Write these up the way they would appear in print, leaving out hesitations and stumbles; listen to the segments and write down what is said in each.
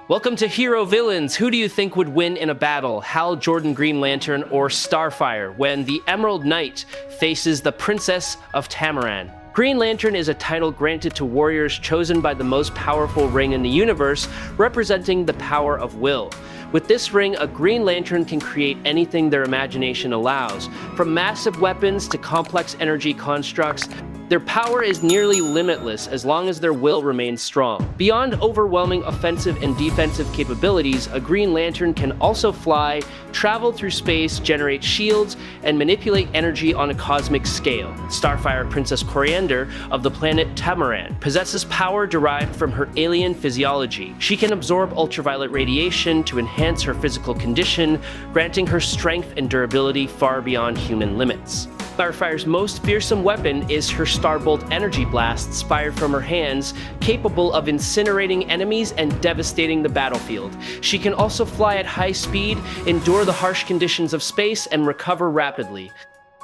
Welcome to Hero Villains. Who do you think would win in a battle, Hal Jordan Green Lantern or Starfire, when the Emerald Knight faces the Princess of Tamaran? Green Lantern is a title granted to warriors chosen by the most powerful ring in the universe, representing the power of will. With this ring, a Green Lantern can create anything their imagination allows, from massive weapons to complex energy constructs. Their power is nearly limitless as long as their will remains strong. Beyond overwhelming offensive and defensive capabilities, a Green Lantern can also fly, travel through space, generate shields, and manipulate energy on a cosmic scale. Starfire Princess Koriand'r of the planet Tamaran possesses power derived from her alien physiology. She can absorb ultraviolet radiation to enhance her physical condition, granting her strength and durability far beyond human limits. Starfire's most fearsome weapon is her Starbolt energy blasts fired from her hands, capable of incinerating enemies and devastating the battlefield. She can also fly at high speed, endure the harsh conditions of space, and recover rapidly.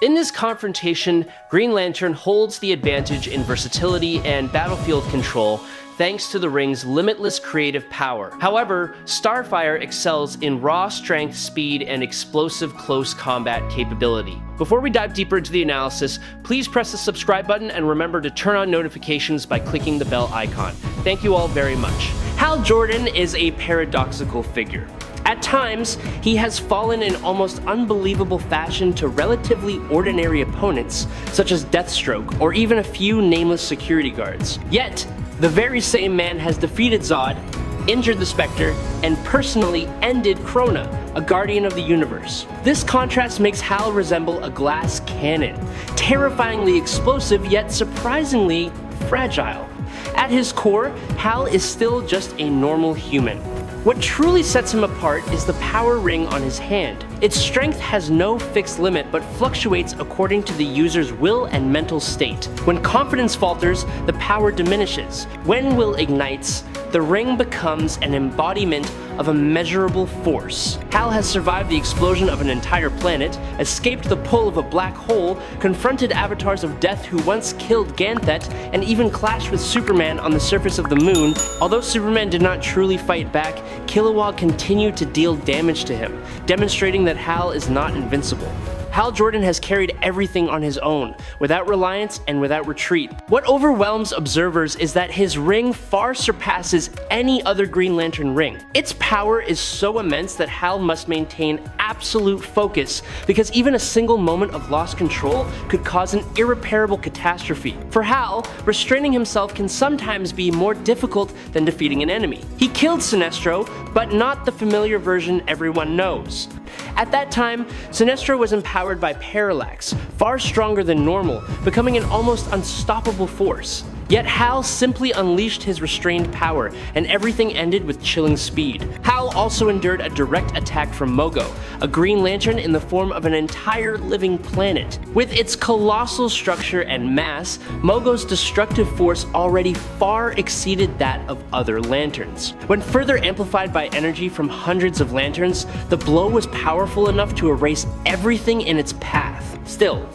In this confrontation, Green Lantern holds the advantage in versatility and battlefield control, thanks to the ring's limitless creative power. However, Starfire excels in raw strength, speed, and explosive close combat capability. Before we dive deeper into the analysis, please press the subscribe button and remember to turn on notifications by clicking the bell icon. Thank you all very much. Hal Jordan is a paradoxical figure. At times, he has fallen in almost unbelievable fashion to relatively ordinary opponents, such as Deathstroke or even a few nameless security guards. Yet, the very same man has defeated Zod, injured the Spectre, and personally ended Krona, a guardian of the universe. This contrast makes Hal resemble a glass cannon, terrifyingly explosive yet surprisingly fragile. At his core, Hal is still just a normal human. What truly sets him apart is the power ring on his hand. Its strength has no fixed limit but fluctuates according to the user's will and mental state. When confidence falters, the power diminishes. When will ignites, the ring becomes an embodiment of immeasurable force. Hal has survived the explosion of an entire planet, escaped the pull of a black hole, confronted avatars of death who once killed Ganthet, and even clashed with Superman on the surface of the moon. Although Superman did not truly fight back, Kilowog continued to deal damage to him, demonstrating that Hal is not invincible. Hal Jordan has carried everything on his own, without reliance and without retreat. What overwhelms observers is that his ring far surpasses any other Green Lantern ring. Its power is so immense that Hal must maintain absolute focus, because even a single moment of lost control could cause an irreparable catastrophe. For Hal, restraining himself can sometimes be more difficult than defeating an enemy. He killed Sinestro, but not the familiar version everyone knows. At that time, Sinestro was empowered by Parallax, far stronger than normal, becoming an almost unstoppable force. Yet Hal simply unleashed his restrained power, and everything ended with chilling speed. Hal also endured a direct attack from Mogo, a Green Lantern in the form of an entire living planet. With its colossal structure and mass, Mogo's destructive force already far exceeded that of other lanterns. When further amplified by energy from hundreds of lanterns, the blow was powerful enough to erase everything in its path. Still,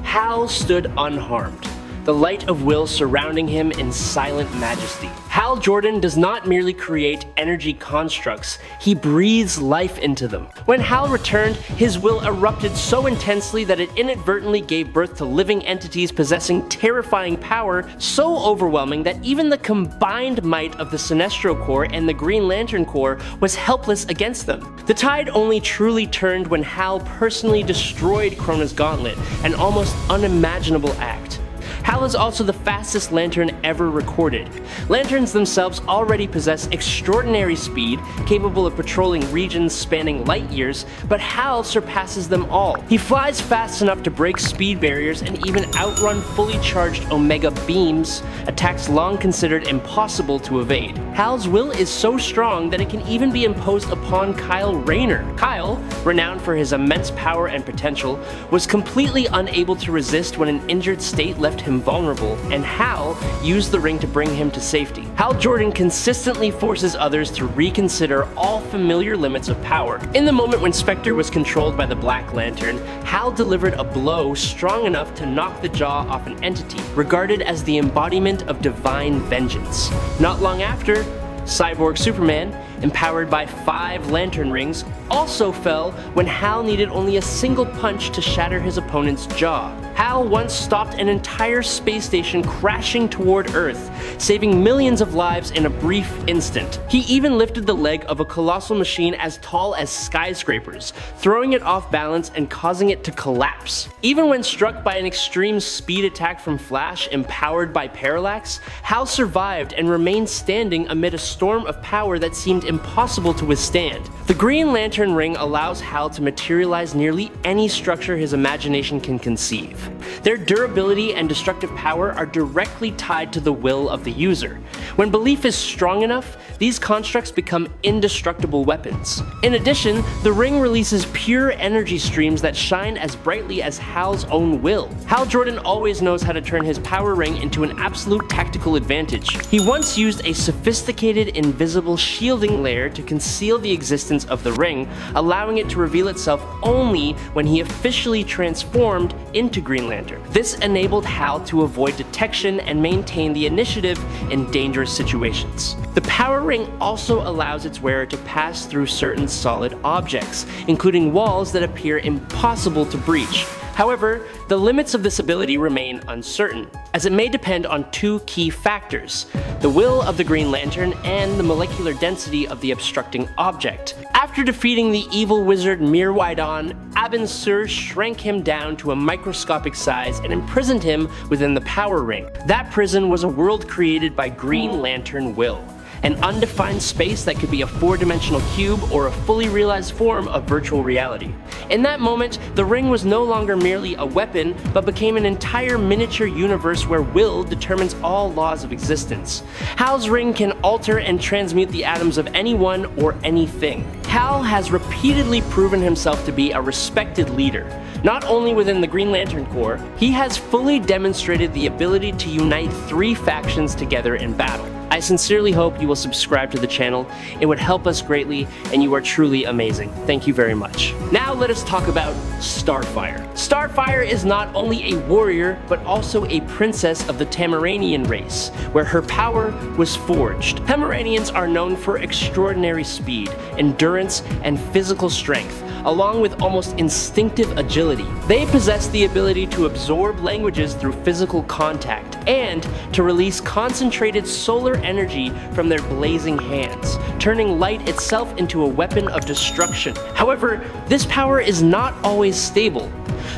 Hal stood unharmed, the light of will surrounding him in silent majesty. Hal Jordan does not merely create energy constructs, he breathes life into them. When Hal returned, his will erupted so intensely that it inadvertently gave birth to living entities possessing terrifying power, so overwhelming that even the combined might of the Sinestro Corps and the Green Lantern Corps was helpless against them. The tide only truly turned when Hal personally destroyed Krona's gauntlet, an almost unimaginable act. Hal is also the fastest lantern ever recorded. Lanterns themselves already possess extraordinary speed, capable of patrolling regions spanning light years, but Hal surpasses them all. He flies fast enough to break speed barriers and even outrun fully charged Omega beams, attacks long considered impossible to evade. Hal's will is so strong that it can even be imposed upon Kyle Rayner. Kyle, renowned for his immense power and potential, was completely unable to resist when an injured state left him vulnerable, and Hal used the ring to bring him to safety. Hal Jordan consistently forces others to reconsider all familiar limits of power. In the moment when Spectre was controlled by the Black Lantern, Hal delivered a blow strong enough to knock the jaw off an entity, regarded as the embodiment of divine vengeance. Not long after, Cyborg Superman, empowered by 5 lantern rings, also fell when Hal needed only a single punch to shatter his opponent's jaw. Hal once stopped an entire space station crashing toward Earth, saving millions of lives in a brief instant. He even lifted the leg of a colossal machine as tall as skyscrapers, throwing it off balance and causing it to collapse. Even when struck by an extreme speed attack from Flash empowered by Parallax, Hal survived and remained standing amid a storm of power that seemed impossible to withstand. The Green Lantern ring allows Hal to materialize nearly any structure his imagination can conceive. Their durability and destructive power are directly tied to the will of the user. When belief is strong enough, these constructs become indestructible weapons. In addition, the ring releases pure energy streams that shine as brightly as Hal's own will. Hal Jordan always knows how to turn his power ring into an absolute tactical advantage. He once used a sophisticated invisible shielding layer to conceal the existence of the ring, allowing it to reveal itself only when he officially transformed into Green Lantern. This enabled Hal to avoid detection and maintain the initiative in dangerous situations. The power ring also allows its wearer to pass through certain solid objects, including walls that appear impossible to breach. However, the limits of this ability remain uncertain, as it may depend on 2 key factors: the will of the Green Lantern and the molecular density of the obstructing object. After defeating the evil wizard Mirwydon, Abin Sur shrank him down to a microscopic size and imprisoned him within the power ring. That prison was a world created by Green Lantern will. An undefined space that could be a 4-dimensional cube or a fully realized form of virtual reality. In that moment, the ring was no longer merely a weapon, but became an entire miniature universe where will determines all laws of existence. Hal's ring can alter and transmute the atoms of anyone or anything. Hal has repeatedly proven himself to be a respected leader. Not only within the Green Lantern Corps, he has fully demonstrated the ability to unite 3 factions together in battle. I sincerely hope you will subscribe to the channel. It would help us greatly, and you are truly amazing. Thank you very much. Now let us talk about Starfire. Starfire is not only a warrior, but also a princess of the Tamaranian race, where her power was forged. Tamaranians are known for extraordinary speed, endurance, and physical strength, along with almost instinctive agility. They possess the ability to absorb languages through physical contact, and to release concentrated solar energy from their blazing hands, turning light itself into a weapon of destruction. However, this power is not always stable.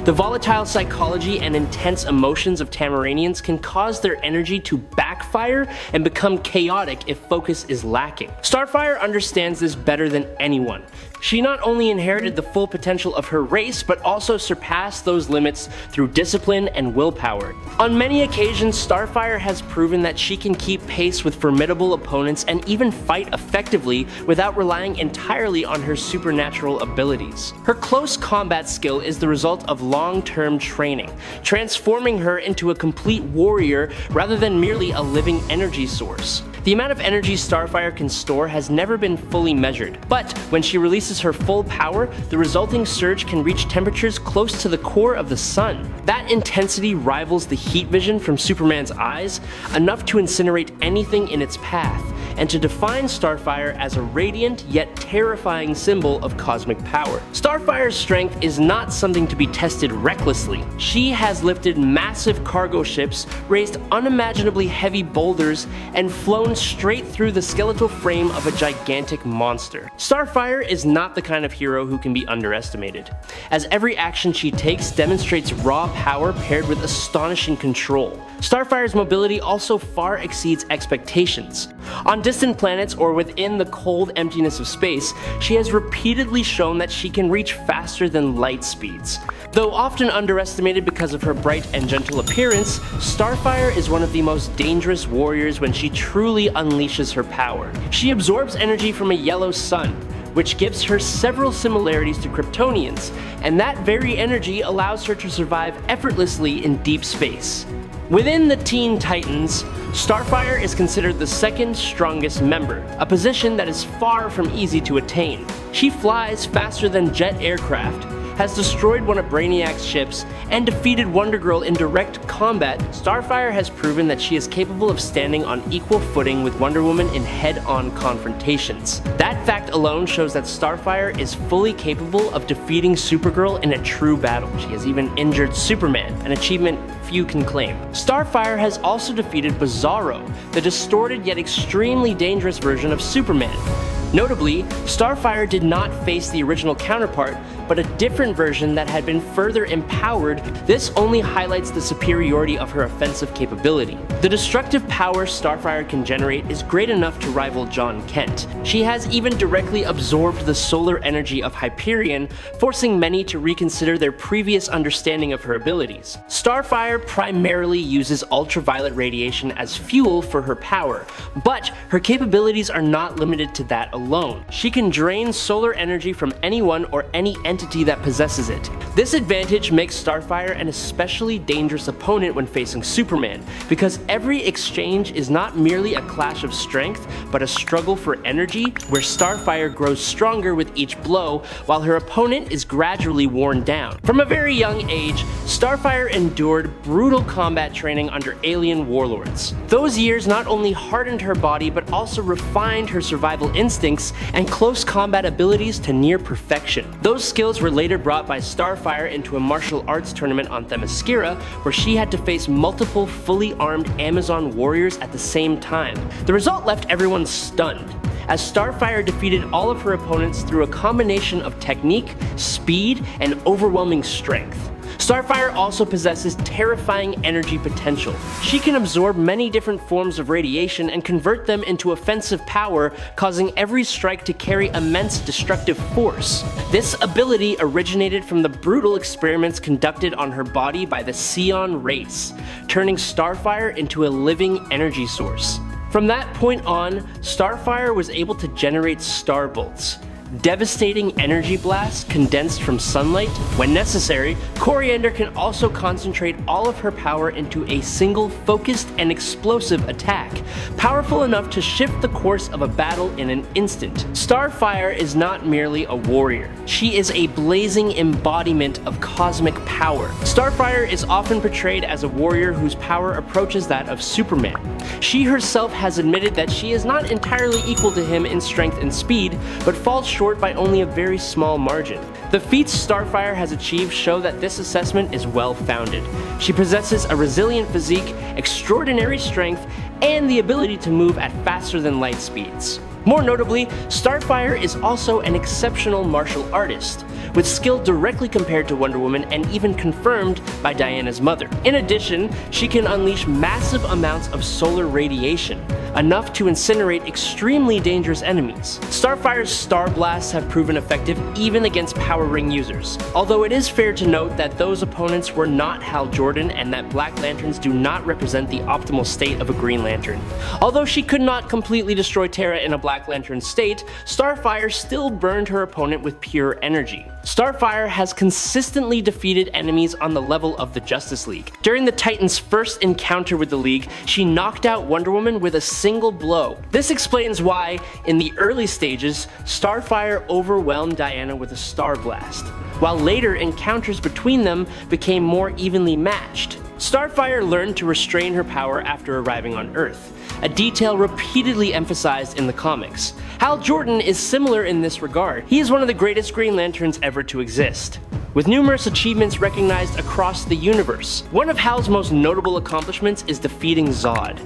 The volatile psychology and intense emotions of Tamaranians can cause their energy to backfire and become chaotic if focus is lacking. Starfire understands this better than anyone. She not only inherited the full potential of her race, but also surpassed those limits through discipline and willpower. On many occasions, Starfire has proven that she can keep pace with formidable opponents and even fight effectively without relying entirely on her supernatural abilities. Her close combat skill is the result of long-term training, transforming her into a complete warrior rather than merely a living energy source. The amount of energy Starfire can store has never been fully measured, but when she releases her full power, the resulting surge can reach temperatures close to the core of the sun. That intensity rivals the heat vision from Superman's eyes, enough to incinerate anything in its path, and to define Starfire as a radiant yet terrifying symbol of cosmic power. Starfire's strength is not something to be tested recklessly. She has lifted massive cargo ships, raised unimaginably heavy boulders, and flown straight through the skeletal frame of a gigantic monster. Starfire is not the kind of hero who can be underestimated, as every action she takes demonstrates raw power paired with astonishing control. Starfire's mobility also far exceeds expectations. On distant planets or within the cold emptiness of space, she has repeatedly shown that she can reach faster than light speeds. Though often underestimated because of her bright and gentle appearance, Starfire is one of the most dangerous warriors when she truly unleashes her power. She absorbs energy from a yellow sun, which gives her several similarities to Kryptonians, and that very energy allows her to survive effortlessly in deep space. Within the Teen Titans, Starfire is considered the second strongest member, a position that is far from easy to attain. She flies faster than jet aircraft, has destroyed one of Brainiac's ships and defeated Wonder Girl in direct combat, Starfire has proven that she is capable of standing on equal footing with Wonder Woman in head-on confrontations. That fact alone shows that Starfire is fully capable of defeating Supergirl in a true battle. She has even injured Superman, an achievement few can claim. Starfire has also defeated Bizarro, the distorted yet extremely dangerous version of Superman. Notably, Starfire did not face the original counterpart, but a different version that had been further empowered. This only highlights the superiority of her offensive capability. The destructive power Starfire can generate is great enough to rival John Kent. She has even directly absorbed the solar energy of Hyperion, forcing many to reconsider their previous understanding of her abilities. Starfire primarily uses ultraviolet radiation as fuel for her power, but her capabilities are not limited to that alone. She can drain solar energy from anyone or any entity that possesses it. This advantage makes Starfire an especially dangerous opponent when facing Superman, because every exchange is not merely a clash of strength, but a struggle for energy where Starfire grows stronger with each blow, while her opponent is gradually worn down. From a very young age, Starfire endured brutal combat training under alien warlords. Those years not only hardened her body, but also refined her survival instincts and close combat abilities to near perfection. Those skills were later brought by Starfire into a martial arts tournament on Themyscira, where she had to face multiple fully armed Amazon warriors at the same time. The result left everyone stunned, as Starfire defeated all of her opponents through a combination of technique, speed, and overwhelming strength. Starfire also possesses terrifying energy potential. She can absorb many different forms of radiation and convert them into offensive power, causing every strike to carry immense destructive force. This ability originated from the brutal experiments conducted on her body by the Scion race, turning Starfire into a living energy source. From that point on, Starfire was able to generate Starbolts, devastating energy blasts condensed from sunlight. When necessary, Koriand'r can also concentrate all of her power into a single focused and explosive attack, powerful enough to shift the course of a battle in an instant. Starfire is not merely a warrior. She is a blazing embodiment of cosmic power. Starfire is often portrayed as a warrior whose power approaches that of Superman. She herself has admitted that she is not entirely equal to him in strength and speed, but falls short by only a very small margin. The feats Starfire has achieved show that this assessment is well-founded. She possesses a resilient physique, extraordinary strength, and the ability to move at faster than light speeds. More notably, Starfire is also an exceptional martial artist, with skill directly compared to Wonder Woman and even confirmed by Diana's mother. In addition, she can unleash massive amounts of solar radiation, enough to incinerate extremely dangerous enemies. Starfire's Star Blasts have proven effective even against Power Ring users, although it is fair to note that those opponents were not Hal Jordan and that Black Lanterns do not represent the optimal state of a Green Lantern. Although she could not completely destroy Terra in a Black Lantern state, Starfire still burned her opponent with pure energy. Starfire has consistently defeated enemies on the level of the Justice League. During the Titans' first encounter with the League, she knocked out Wonder Woman with a single blow. This explains why, in the early stages, Starfire overwhelmed Diana with a Star Blast, while later encounters between them became more evenly matched. Starfire learned to restrain her power after arriving on Earth, a detail repeatedly emphasized in the comics. Hal Jordan is similar in this regard. He is one of the greatest Green Lanterns ever to exist, with numerous achievements recognized across the universe. One of Hal's most notable accomplishments is defeating Zod.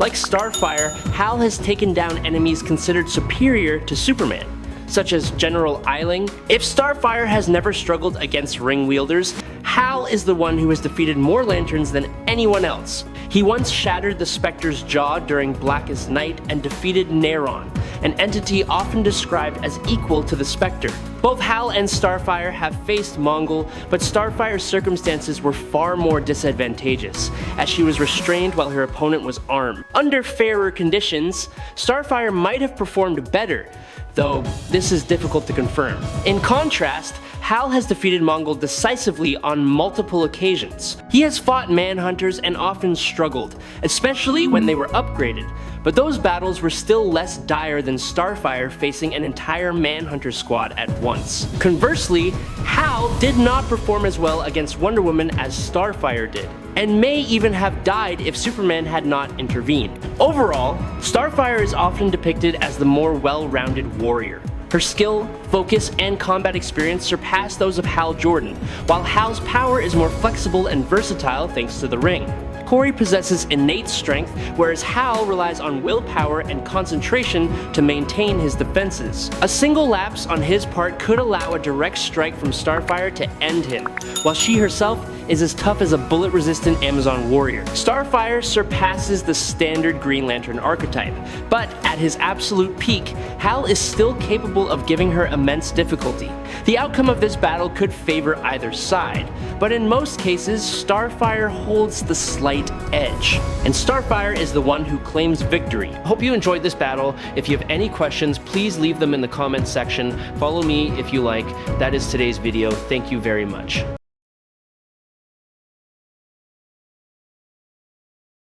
Like Starfire, Hal has taken down enemies considered superior to Superman, such as General Eiling. If Starfire has never struggled against ring wielders, Hal is the one who has defeated more Lanterns than anyone else. He once shattered the Spectre's jaw during Blackest Night and defeated Neron, an entity often described as equal to the Spectre. Both Hal and Starfire have faced Mongol, but Starfire's circumstances were far more disadvantageous, as she was restrained while her opponent was armed. Under fairer conditions, Starfire might have performed better, though this is difficult to confirm. In contrast, Hal has defeated Mongol decisively on multiple occasions. He has fought manhunters and often struggled, especially when they were upgraded, but those battles were still less dire than Starfire facing an entire manhunter squad at once. Conversely, Hal did not perform as well against Wonder Woman as Starfire did, and may even have died if Superman had not intervened. Overall, Starfire is often depicted as the more well-rounded warrior. Her skill, focus, and combat experience surpass those of Hal Jordan, while Hal's power is more flexible and versatile thanks to the ring. Kori possesses innate strength, whereas Hal relies on willpower and concentration to maintain his defenses. A single lapse on his part could allow a direct strike from Starfire to end him, while she herself is as tough as a bullet-resistant Amazon warrior. Starfire surpasses the standard Green Lantern archetype, but at his absolute peak, Hal is still capable of giving her immense difficulty. The outcome of this battle could favor either side, but in most cases, Starfire holds the slight edge, and Starfire is the one who claims victory. I hope you enjoyed this battle. If you have any questions, please leave them in the comments section. Follow me if you like. That is today's video. Thank you very much.